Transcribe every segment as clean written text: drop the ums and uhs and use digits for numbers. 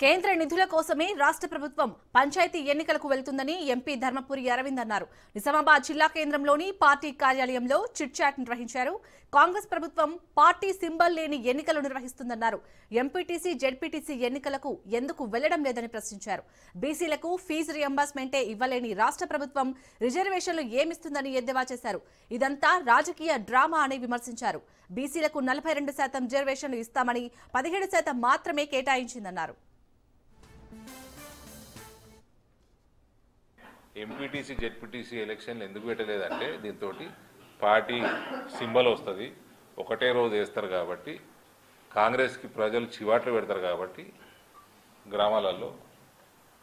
కేంద్ర నిధుల కోసమే రాష్ట్ర ప్రభుత్వం పంచాయతీ ఎన్నికలకు వెళ్తుందని ఎంపీ ధర్మపురి అరవింద్ అన్నారు. నిజామాబాద్ జిల్లా కేంద్రంలోని పార్టీ కార్యాలయంలో చిట్ చాట్ నిర్వహించారు. కాంగ్రెస్ ప్రభుత్వం పార్టీ సింబల్ లేని ఎన్నికలు నిర్వహిస్తుందన్నారు. ఎంపీటీసీ జెడ్పీటీసీ ఎన్నికలకు ఎందుకు వెళ్లడం లేదని ప్రశ్నించారు. బీసీలకు ఫీజు రియంబర్స్మెంటే ఇవ్వలేని రాష్ట్ర ప్రభుత్వం రిజర్వేషన్లు ఏమిస్తుందని ఎద్దేవా చేశారు. ఇదంతా రాజకీయ డ్రామా అని విమర్శించారు. బీసీలకు 42% రిజర్వేషన్లు ఇస్తామని 17% మాత్రమే కేటాయించిందన్నారు. ఎంపీటీసీ జెడ్పీటీసీ ఎలక్షన్లు ఎందుకు పెట్టలేదంటే దీంతో పార్టీ సింబల్ వస్తుంది, ఒకటే రోజు వేస్తారు కాబట్టి, కాంగ్రెస్కి ప్రజలు చివాట్లు పెడతారు కాబట్టి గ్రామాలలో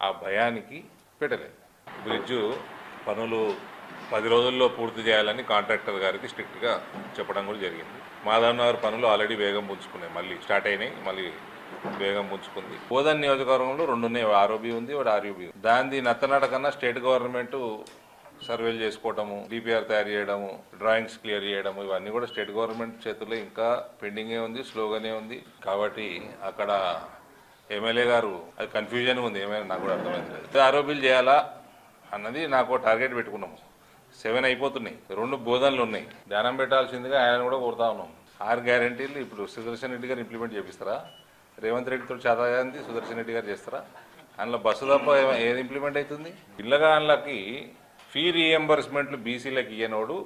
ఆ భయానికి పెట్టలేదు. బ్రిడ్జు పనులు 10 రోజుల్లో పూర్తి చేయాలని కాంట్రాక్టర్ గారికి స్ట్రిక్ట్గా చెప్పడం కూడా జరిగింది. మాధవనగర్ పనులు ఆల్రెడీ వేగం పుంజుకున్నాయి, మళ్ళీ స్టార్ట్ అయినాయి, మళ్ళీ వేగం పుంజుకుంది. బోధన్ నియోజకవర్గంలో 2 ఉన్నాయి, ఆర్ఓబి ఉంది, ఒకటి ఆర్యూబి ఉంది. దాన్ని నత్తనాట కన్నా స్టేట్ గవర్నమెంట్ సర్వేలు చేసుకోవటము, డిపిఆర్ తయారు చేయడము, డ్రాయింగ్స్ క్లియర్ చేయడము, ఇవన్నీ కూడా స్టేట్ గవర్నమెంట్ చేతుల్లో ఇంకా పెండింగే ఉంది, స్లోగానే ఉంది. కాబట్టి అక్కడ ఎమ్మెల్యే గారు అది కన్ఫ్యూజన్ ఉంది, ఏమైనా నాకు కూడా అర్థమైంది. ఆర్ఓబీలు చేయాలా అన్నది నాకు టార్గెట్ పెట్టుకున్నాము. 7 అయిపోతున్నాయి, 2 బోధనలు ఉన్నాయి, ధ్యానం పెట్టాల్సిందిగా ఆయన కూడా కోరుతా ఉన్నాం. 6 గ్యారంటీలు ఇప్పుడు సుదర్శన్ రెడ్డి గారు ఇంప్లిమెంట్ చేపిస్తారా? రేవంత్ రెడ్డితో చేతగాంది సుదర్శన్ రెడ్డి గారు చేస్తారా? అందులో బస్సు తప్ప ఏది ఇంప్లిమెంట్ అవుతుంది? పిల్లగాళ్ళకి ఫీ రీఎంబర్స్మెంట్లు బీసీలకు ఇయ్యనోడు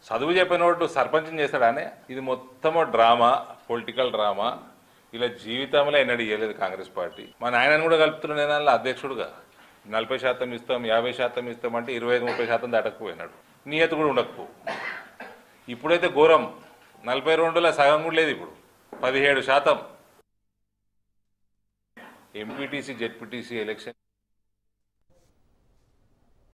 చదువు చెప్పినోడు సర్పంచం చేస్తాడానే. ఇది మొత్తము డ్రామా, పొలిటికల్ డ్రామా. ఇలా జీవితంలో ఎన్నడూ ఇవ్వలేదు కాంగ్రెస్ పార్టీ. మా నాయనని కూడా కలుపుతున్న నేను అధ్యక్షుడుగా 40% ఇస్తాం, 50% ఇస్తామంటే 25-30% దాటకపోయినాడు. నియత కూడా ఉండకపో. ఇప్పుడైతే ఘోరం, 42లో సగం కూడా లేదు, ఇప్పుడు 17%. MPTC ZPTC election